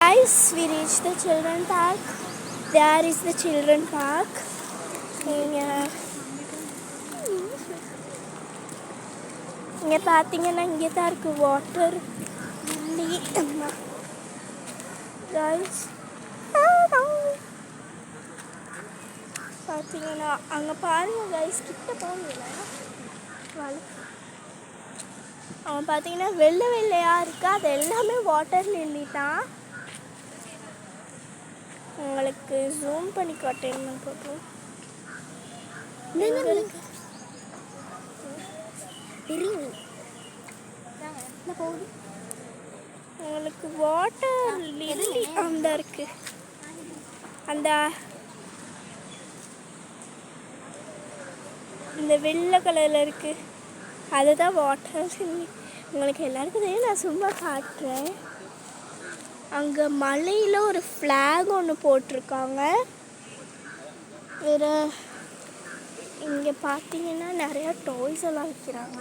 Guys, we reached the children park. There is the children park. இங்கே பார்த்தீங்கன்னா இங்கே தான் இருக்குது வாட்டர் guys. பார்த்தீங்கன்னா அங்கே பாருங்க guys, கிட்ட போகல. அவன் பார்த்தீங்கன்னா வெள்ளை வெள்ளையாக இருக்கு, அது எல்லாமே வாட்டர் லில்லி தான். உங்களுக்கு ஜூம் பண்ணி காட்டேன்னு போட்டோம். உங்களுக்கு வாட்டர் லில்லி அந்த இருக்கு, அந்த இந்த வெள்ளை கலரில் இருக்கு, அதுதான் வாட்டர் லில்லி. உங்களுக்கு எல்லாருக்கும் தெரியும், நான் சும்மா காட்டுறேன். அங்கே மலையில் ஒரு ஃப்ளாக் ஒன்று போட்டிருக்காங்க. வேறு இங்கே பார்த்தீங்கன்னா நிறையா டாய்ஸ் எல்லாம் வைக்கிறாங்க.